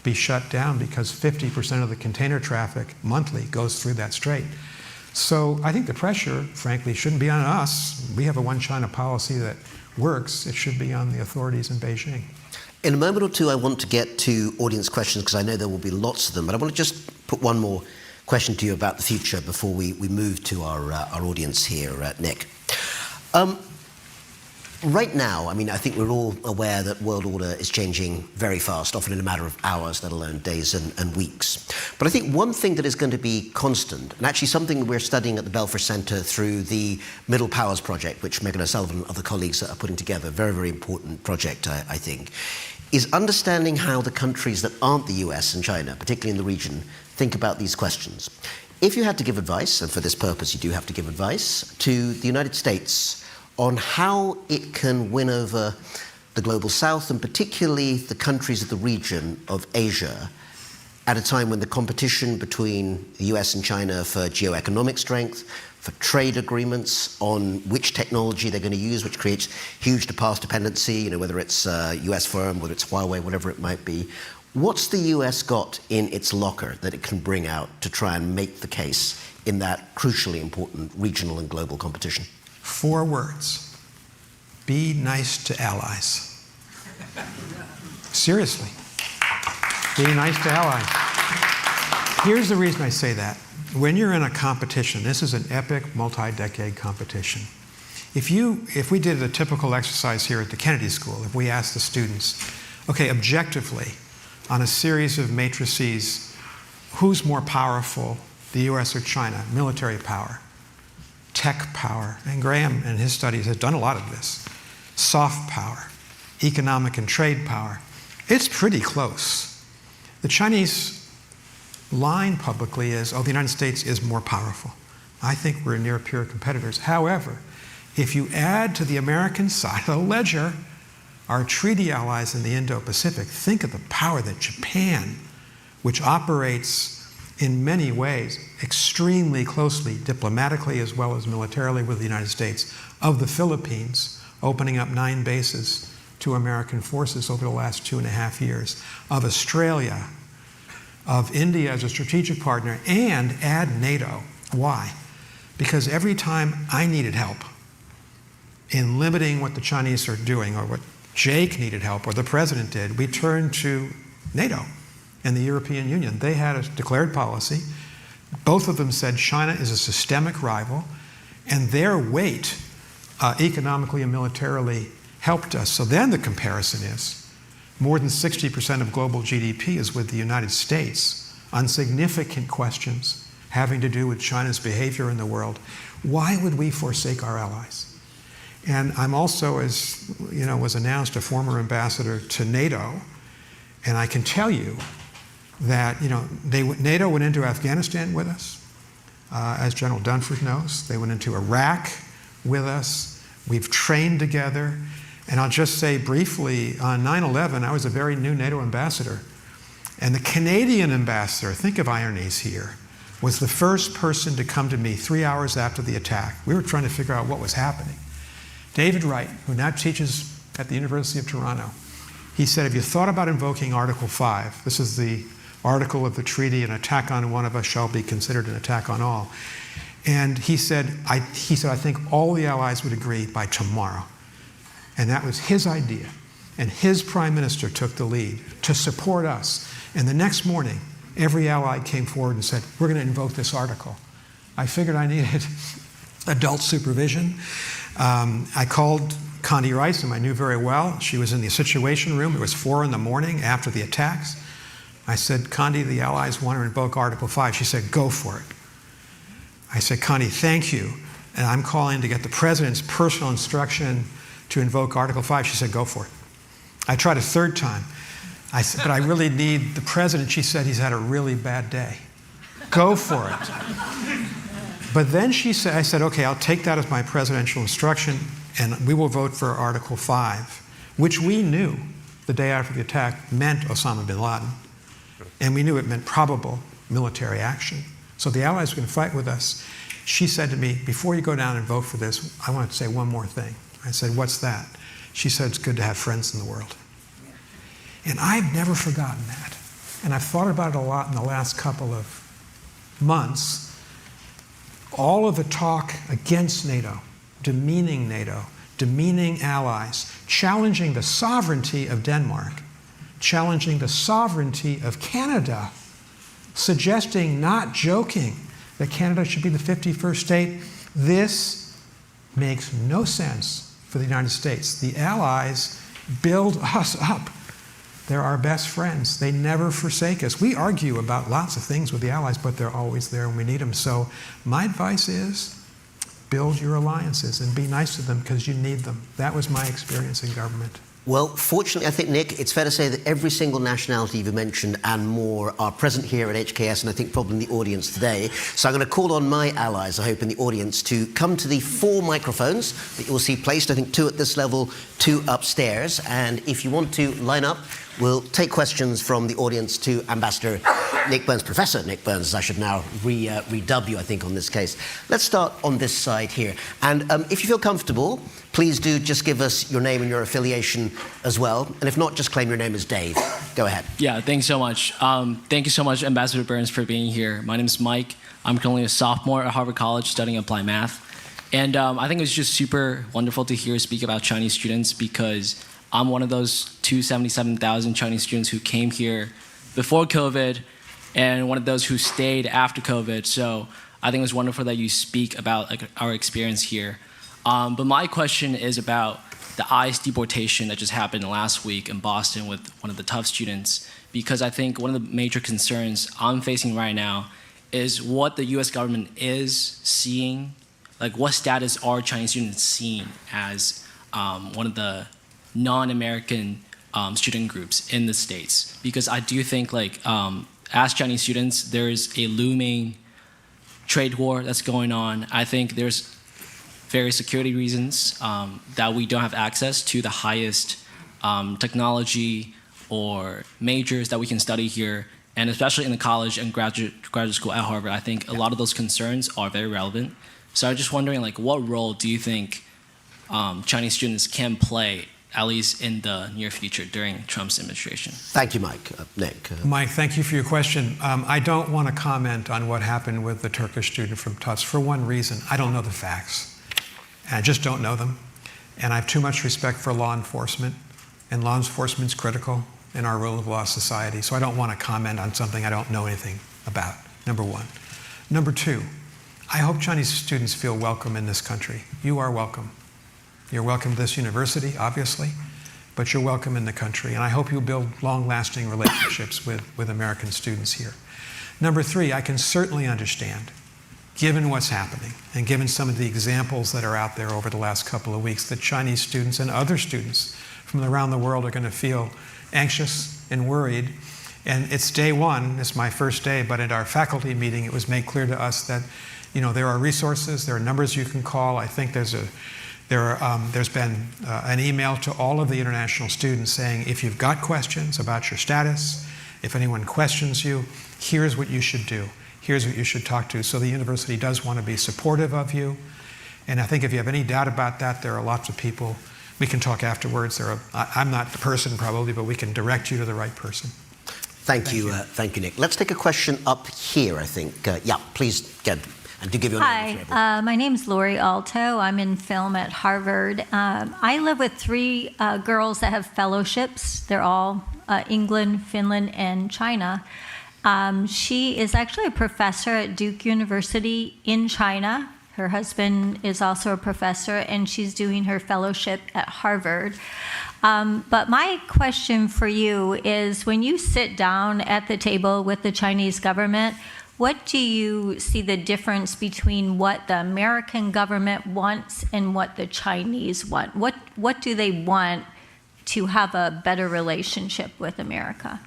be shut down, because 50% of the container traffic monthly goes through that strait. So I think the pressure, frankly, shouldn't be on us. We have a one China policy that works. It should be on the authorities in Beijing. In a moment or two, I want to get to audience questions because I know there will be lots of them, but I want to just put one more question to you about the future before we move to our audience here, Nick. Right now, I mean, I think we're all aware that world order is changing very fast, often in a matter of hours, let alone days and weeks. But I think one thing that is going to be constant, and actually something we're studying at the Belfer Center through the Middle Powers Project, which Megan O'Sullivan and other colleagues are putting together, a very, very important project, I think, is understanding how the countries that aren't the US and China, particularly in the region, think about these questions. If you had to give advice, and for this purpose you do have to give advice, to the United States on how it can win over the global south, and particularly the countries of the region of Asia, at a time when the competition between the US and China for geoeconomic strength, for trade agreements on which technology they're going to use, which creates huge past dependency, whether it's a US firm, whether it's Huawei, whatever it might be. What's the US got in its locker that it can bring out to try and make the case in that crucially important regional and global competition? 4 words. Be nice to allies. Seriously. Be nice to allies. Here's the reason I say that. When you're in a competition, this is an epic, multi-decade competition. If we did a typical exercise here at the Kennedy School, if we asked the students, okay, objectively, on a series of matrices, who's more powerful, the US or China? Military power, tech power, and Graham and his studies has done a lot of this. Soft power, economic and trade power. It's pretty close. The Chinese line publicly is, the United States is more powerful. I think we're near peer competitors. However, if you add to the American side of the ledger our treaty allies in the Indo-Pacific, think of the power that Japan, which operates in many ways extremely closely, diplomatically as well as militarily with the United States, of the Philippines, opening up 9 bases to American forces over the last 2.5 years, of Australia, of India as a strategic partner, and add NATO. Why? Because every time I needed help in limiting what the Chinese are doing, or what Jake needed help, or the president did, we turned to NATO and the European Union. They had a declared policy. Both of them said China is a systemic rival, and their weight economically and militarily helped us. So then the comparison is, more than 60% of global GDP is with the United States on significant questions having to do with China's behavior in the world. Why would we forsake our allies? And I'm also, as was announced, a former ambassador to NATO, and I can tell you that NATO went into Afghanistan with us, as General Dunford knows. They went into Iraq with us. We've trained together, And I'll just say briefly, on 9/11, I was a very new NATO ambassador. And the Canadian ambassador, think of ironies here, was the first person to come to me 3 hours after the attack. We were trying to figure out what was happening. David Wright, who now teaches at the University of Toronto, he said, have you thought about invoking Article 5? This is the article of the treaty, an attack on one of us shall be considered an attack on all. And he said, I think all the allies would agree by tomorrow. And that was his idea. And his prime minister took the lead to support us. And the next morning, every ally came forward and said, we're going to invoke this article. I figured I needed adult supervision. I called Condi Rice, whom I knew very well. She was in the Situation Room. It was 4 in the morning after the attacks. I said, Condi, the allies want to invoke Article 5. She said, go for it. I said, Condi, thank you. And I'm calling to get the president's personal instruction to invoke Article 5. She said, go for it. I tried a third time. I said, but I really need the president. She said, he's had a really bad day. Go for it. But then I said, okay, I'll take that as my presidential instruction, and we will vote for Article 5, which we knew the day after the attack meant Osama bin Laden. And we knew it meant probable military action. So the allies were going to fight with us. She said to me, before you go down and vote for this, I want to say one more thing. I said, what's that? She said, it's good to have friends in the world. And I've never forgotten that. And I've thought about it a lot in the last couple of months. All of the talk against NATO, demeaning allies, challenging the sovereignty of Denmark, challenging the sovereignty of Canada, suggesting, not joking, that Canada should be the 51st state. This makes no sense for the United States. The allies build us up. They're our best friends. They never forsake us. We argue about lots of things with the allies, but they're always there when we need them. So my advice is build your alliances and be nice to them because you need them. That was my experience in government. Well, fortunately, I think, Nick, it's fair to say that every single nationality you've mentioned and more are present here at HKS, and I think probably in the audience today. So I'm going to call on my allies, I hope, in the audience to come to the 4 microphones that you will see placed, I think 2 at this level, 2 upstairs. And if you want to line up, we'll take questions from the audience to Ambassador Nick Burns, Professor Nick Burns, as I should now redub you, I think, on this case. Let's start on this side here. And if you feel comfortable, please do just give us your name and your affiliation as well. And if not, just claim your name as Dave. Go ahead. Yeah, thanks so much. Thank you so much, Ambassador Burns, for being here. My name is Mike. I'm currently a sophomore at Harvard College studying applied math. And I think it was just super wonderful to hear you speak about Chinese students because I'm one of those 277,000 Chinese students who came here before COVID and one of those who stayed after COVID. So I think it was wonderful that you speak about our experience here. But my question is about the ICE deportation that just happened last week in Boston with one of the Tufts students, because I think one of the major concerns I'm facing right now is what the US government is seeing, like what status are Chinese students seeing as one of the non-American student groups in the States. Because I do think as Chinese students, there's a looming trade war that's going on. I think there's various security reasons that we don't have access to the highest technology or majors that we can study here, and especially in the college and graduate school at Harvard, I think a lot of those concerns are very relevant. So I'm just wondering, what role do you think Chinese students can play, at least in the near future during Trump's administration? Thank you, Mike. Nick. Mike, thank you for your question. I don't want to comment on what happened with the Turkish student from Tufts for one reason. I don't know the facts. And I just don't know them. And I have too much respect for law enforcement. And law enforcement is critical in our rule of law society. So I don't want to comment on something I don't know anything about, number one. Number two, I hope Chinese students feel welcome in this country. You are welcome. You're welcome to this university, obviously, but you're welcome in the country. And I hope you'll build long-lasting relationships with American students here. Number three, I can certainly understand, given what's happening and given some of the examples that are out there over the last couple of weeks, that Chinese students and other students from around the world are going to feel anxious and worried. And it's day one, it's my first day, but at our faculty meeting, it was made clear to us that, there are resources, there are numbers you can call. I think there's There's been an email to all of the international students saying, if you've got questions about your status, if anyone questions you, here's what you should do. Here's what you should talk to. So the university does want to be supportive of you. And I think if you have any doubt about that, there are lots of people. We can talk afterwards. I'm not the person probably, but we can direct you to the right person. Thank you, Nick. Let's take a question up here, I think. Yeah, please, get. And to give you a Hi, my name's Lori Alto. I'm in film at Harvard. I live with three girls that have fellowships. They're all England, Finland, and China. She is actually a professor at Duke University in China. Her husband is also a professor, and she's doing her fellowship at Harvard. But my question for you is, when you sit down at the table with the Chinese government, what do you see the difference between what the American government wants and what the Chinese want? What do they want to have a better relationship with America?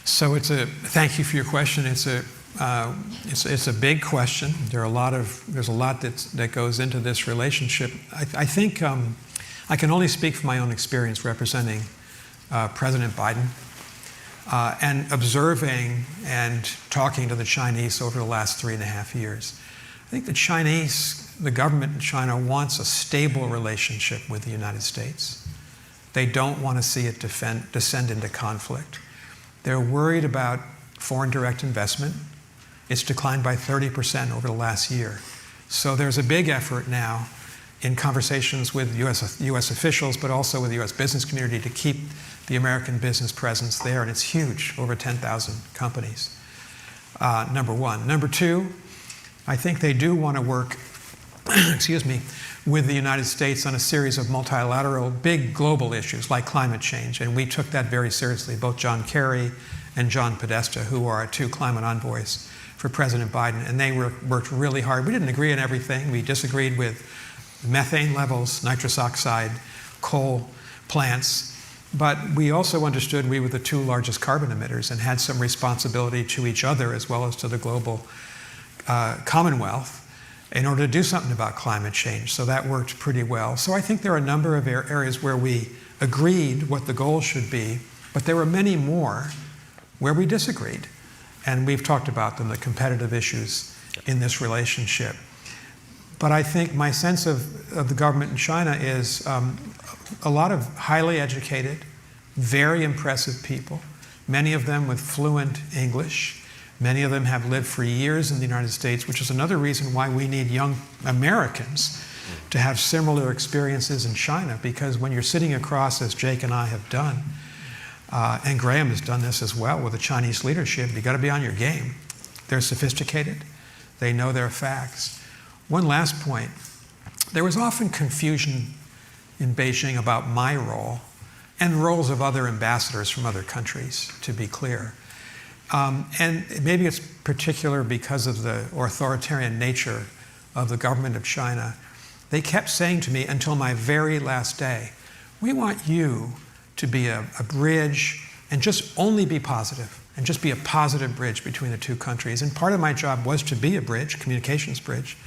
So thank you for your question. It's a big question. There's a lot that goes into this relationship. I think I can only speak from my own experience representing President Biden. And observing and talking to the Chinese over the last 3.5 years. I think the government in China wants a stable relationship with the United States. They don't want to see it descend into conflict. They're worried about foreign direct investment. It's declined by 30% over the last year. So there's a big effort now in conversations with U.S. officials, but also with the U.S. business community to keep the American business presence there, and it's huge, over 10,000 companies, number one. Number two, I think they do want to work, with the United States on a series of multilateral, big global issues like climate change, and we took that very seriously, both John Kerry and John Podesta, who are our two climate envoys for President Biden, and they worked really hard. We didn't agree on everything. We disagreed with methane levels, nitrous oxide, coal plants, but we also understood we were the two largest carbon emitters and had some responsibility to each other as well as to the global commonwealth in order to do something about climate change. So that worked pretty well. So I think there are a number of areas where we agreed what the goal should be, but there were many more where we disagreed. And we've talked about them, the competitive issues in this relationship. But I think my sense of the government in China is a lot of highly educated, very impressive people, many of them with fluent English. Many of them have lived for years in the United States, which is another reason why we need young Americans to have similar experiences in China, because when you're sitting across, as Jake and I have done, and Graham has done this as well with the Chinese leadership, you've got to be on your game. They're sophisticated. They know their facts. One last point. There was often confusion in Beijing about my role and roles of other ambassadors from other countries, to be clear. And maybe it's particular because of the authoritarian nature of the government of China. They kept saying to me until my very last day, we want you to be a bridge and just only be positive and just be a positive bridge between the two countries. And part of my job was to be a bridge, communications bridge,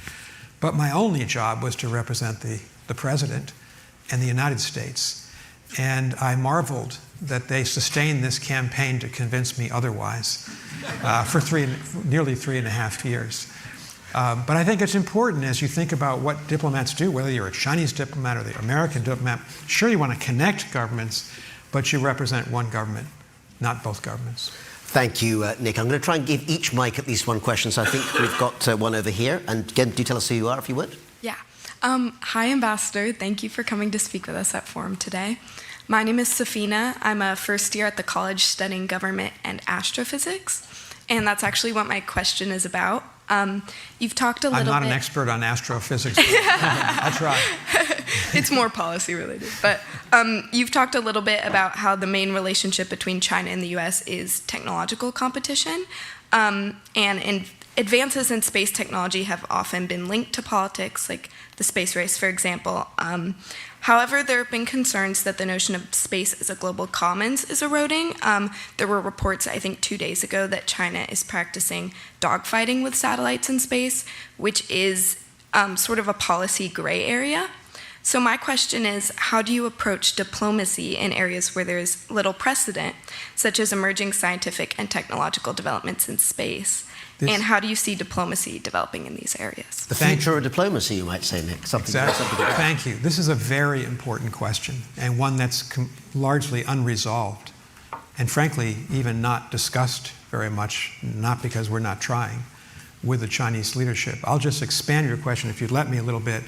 but my only job was to represent the president and the United States. And I marveled that they sustained this campaign to convince me otherwise for nearly 3.5 years. But I think it's important as you think about what diplomats do, whether you're a Chinese diplomat or the American diplomat. Sure, you want to connect governments, but you represent one government, not both governments. Thank you, Nick. I'm going to try and give each mic at least one question, so I think we've got one over here. And again, do tell us who you are, if you would. Yeah. Hi, Ambassador. Thank you for coming to speak with us at Forum today. My name is Safina. I'm a first year at the college studying government and astrophysics, and that's actually what my question is about. You've talked a little bit... I'm not an expert on astrophysics. I'll try. It's more policy related. But you've talked a little bit about how the main relationship between China and the US is technological competition. And advances in space technology have often been linked to politics, like the space race, for example. However, there have been concerns that the notion of space as a global commons is eroding. There were reports, I think 2 days ago, that China is practicing dogfighting with satellites in space, which is sort of a policy gray area. So my question is, how do you approach diplomacy in areas where there's little precedent, such as emerging scientific and technological developments in space? And how do you see diplomacy developing in these areas? The future of diplomacy, you might say, Nick. Exactly. Thank you. This is a very important question, and one that's largely unresolved, and frankly, even not discussed very much, not because we're not trying, with the Chinese leadership. I'll just expand your question, if you'd let me, a little bit.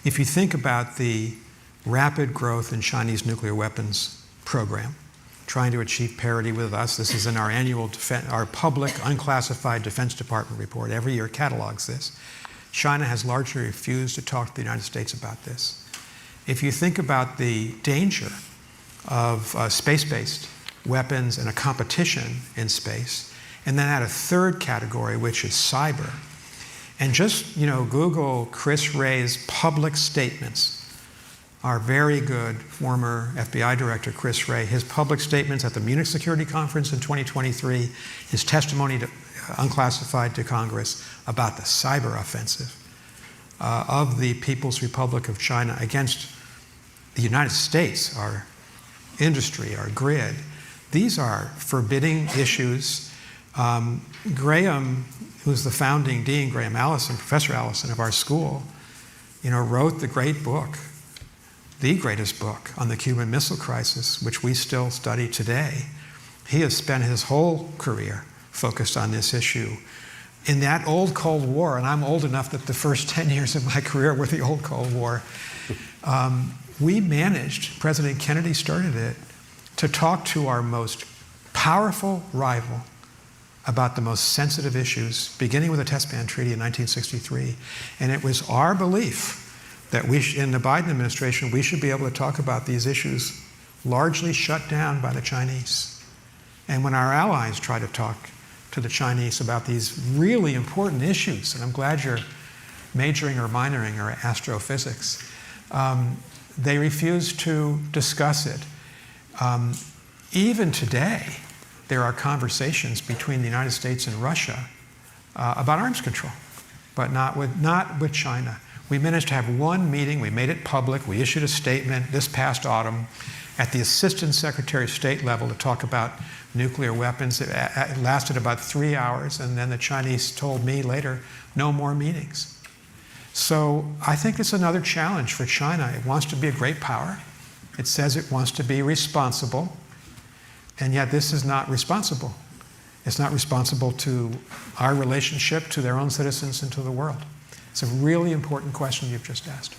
If you think about the rapid growth in Chinese nuclear weapons program, trying to achieve parity with us, this is in our annual, our public unclassified Defense Department report, every year catalogs this. China has largely refused to talk to the United States about this. If you think about the danger of space-based weapons and a competition in space, and then add a third category, which is cyber, and just, Google Chris Wray's public statements. Our very good former FBI director, Chris Wray, his public statements at the Munich Security Conference in 2023, his testimony unclassified to Congress about the cyber offensive of the People's Republic of China against the United States, our industry, our grid. These are forbidding issues. Graham, who's the founding dean, Graham Allison, Professor Allison of our school, wrote the great book, the greatest book on the Cuban Missile Crisis, which we still study today. He has spent his whole career focused on this issue. In that old Cold War, and I'm old enough that the first 10 years of my career were the old Cold War, we managed, President Kennedy started it, to talk to our most powerful rival about the most sensitive issues, beginning with the Test Ban Treaty in 1963. And it was our belief that in the Biden administration, we should be able to talk about these issues largely shut down by the Chinese. And when our allies try to talk to the Chinese about these really important issues, and I'm glad you're majoring or minoring or astrophysics, they refuse to discuss it. Even today, there are conversations between the United States and Russia about arms control, but not with China. We managed to have one meeting, we made it public, we issued a statement this past autumn at the Assistant Secretary of State level to talk about nuclear weapons. It lasted about 3 hours, and then the Chinese told me later, no more meetings. So I think it's another challenge for China. It wants to be a great power. It says it wants to be responsible, and yet this is not responsible. It's not responsible to our relationship, to their own citizens, and to the world. It's a really important question you've just asked.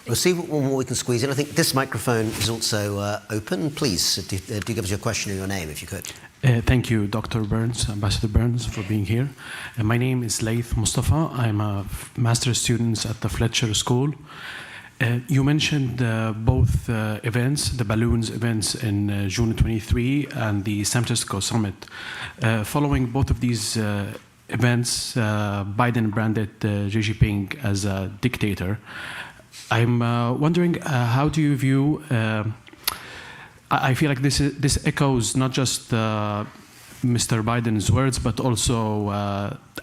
We'll see what more we can squeeze in. I think this microphone is also open. Please, do give us your question and your name, if you could. Thank you, Dr. Burns, Ambassador Burns, for being here. My name is Laith Mustafa. I'm a master's student at the Fletcher School. You mentioned both events, the balloons events in June 23 and the San Francisco summit. Following both of these events, Biden branded Xi Jinping as a dictator. I'm wondering, how do you view, I feel like this echoes not just Mr. Biden's words, but also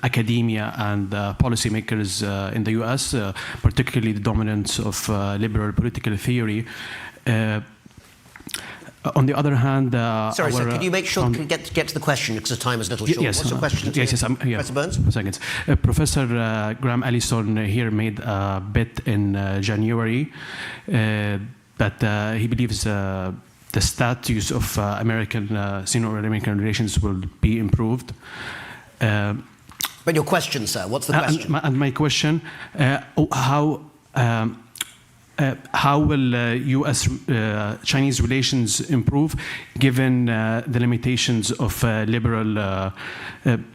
academia and policymakers in the US, particularly the dominance of liberal political theory. On the other hand, sorry, sir, could you make sure to get to the question, because the time is a little short. Yes, what's the question? Yes, Professor Burns? 2 seconds. Professor Graham Allison here made a bet in January that he believes the status of Sino-American relations will be improved. But your question, sir, what's the question? And my question, how will U.S.-Chinese relations improve given the limitations of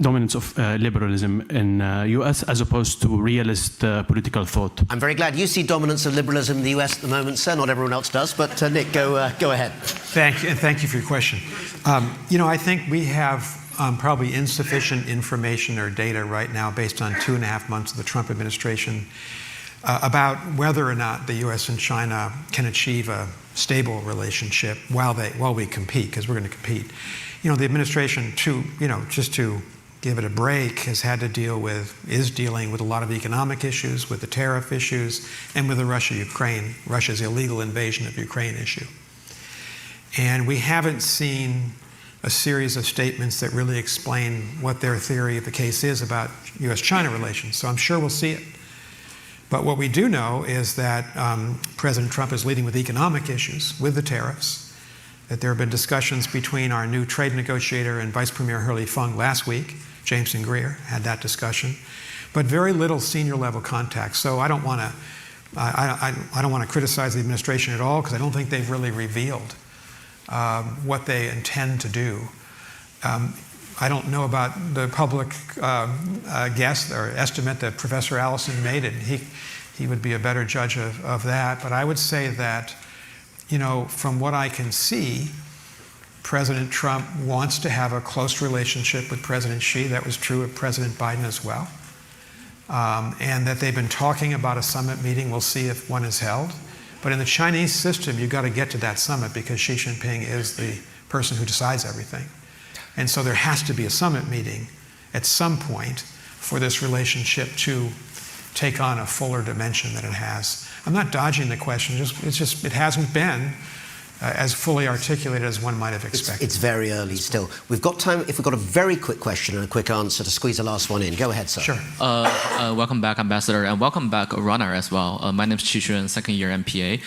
dominance of liberalism in U.S. as opposed to realist political thought? I'm very glad you see dominance of liberalism in the U.S. at the moment, sir. Not everyone else does, but Nick, go ahead. Thank you, and thank you for your question. I think we have probably insufficient information or data right now based on 2.5 months of the Trump administration about whether or not the U.S. and China can achieve a stable relationship while we compete, because we're going to compete. The administration, just to give it a break, is dealing with a lot of economic issues, with the tariff issues, and with the Russia's illegal invasion of Ukraine issue. And we haven't seen a series of statements that really explain what their theory of the case is about U.S.-China relations. So I'm sure we'll see it. But what we do know is that President Trump is leading with economic issues, with the tariffs, that there have been discussions between our new trade negotiator and Vice Premier Hurley Fung last week. Jameson Greer had that discussion, but very little senior level contact. So I don't want to criticize the administration at all, because I don't think they've really revealed what they intend to do. I don't know about the public guess or estimate that Professor Allison made, and he would be a better judge of that. But I would say that, from what I can see, President Trump wants to have a close relationship with President Xi. That was true of President Biden as well. And that they've been talking about a summit meeting. We'll see if one is held. But in the Chinese system, you've got to get to that summit, because Xi Jinping is the person who decides everything. And so there has to be a summit meeting at some point for this relationship to take on a fuller dimension that it has. I'm not dodging the question, it hasn't been as fully articulated as one might have expected. It's very early still. We've got time, if we've got a very quick question and a quick answer, to squeeze the last one in. Go ahead, sir. Sure. Welcome back, Ambassador, and welcome back, Rana, as well. My name is Qixuan, second year MPA.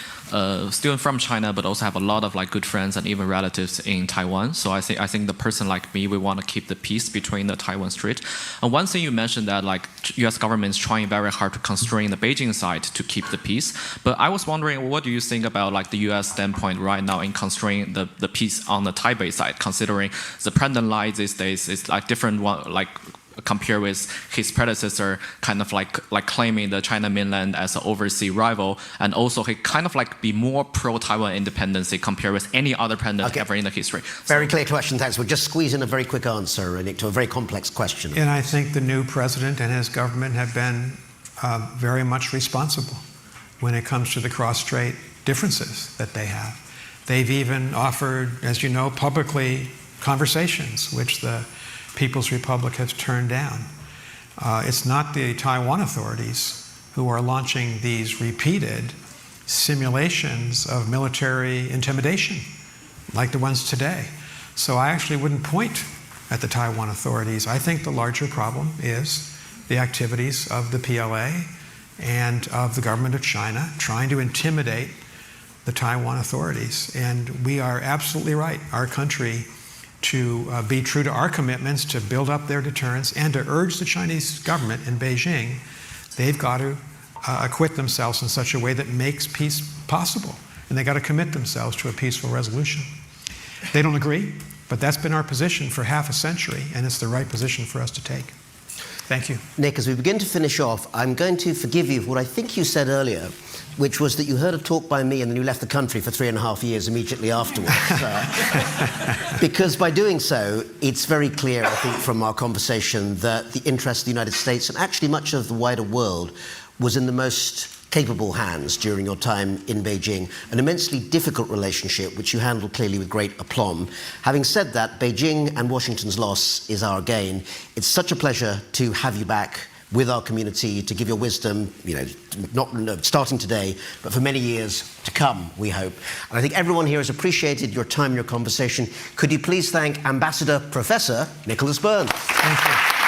Student from China, but also have a lot of good friends and even relatives in Taiwan. So I think the person like me, we want to keep the peace between the Taiwan Strait. And one thing you mentioned that U.S. government is trying very hard to constrain the Beijing side to keep the peace. But I was wondering, what do you think about the U.S. standpoint right now in constraining the peace on the Taipei side, considering the President Lai these days is different one, compared with his predecessor, kind of claiming the China mainland as an overseas rival, and also he kind of be more pro-Taiwan independence compared with any other president ever in the history. Very clear question, thanks. We'll just squeeze in a very quick answer, Nick, to a very complex question. And I think the new president and his government have been very much responsible when it comes to the cross-strait differences that they have. They've even offered, as you know, publicly conversations, which the People's Republic has turned down. It's not the Taiwan authorities who are launching these repeated simulations of military intimidation, like the ones today. So I actually wouldn't point at the Taiwan authorities. I think the larger problem is the activities of the PLA and of the government of China trying to intimidate the Taiwan authorities. And we are absolutely right, our country, to be true to our commitments to build up their deterrence and to urge the Chinese government in Beijing, they've got to acquit themselves in such a way that makes peace possible. And they've got to commit themselves to a peaceful resolution. They don't agree, but that's been our position for half a century, and it's the right position for us to take. Thank you. Nick, as we begin to finish off, I'm going to forgive you for what I think you said earlier, which was that you heard a talk by me and then you left the country for 3.5 years immediately afterwards. Because by doing so, it's very clear, I think, from our conversation that the interest of the United States and actually much of the wider world was in the most capable hands during your time in Beijing, an immensely difficult relationship which you handled clearly with great aplomb. Having said that, Beijing and Washington's loss is our gain. It's such a pleasure to have you back with our community, to give your wisdom, not starting today, but for many years to come, we hope. And I think everyone here has appreciated your time, your conversation. Could you please thank Ambassador Professor Nicholas Burns? Thank you.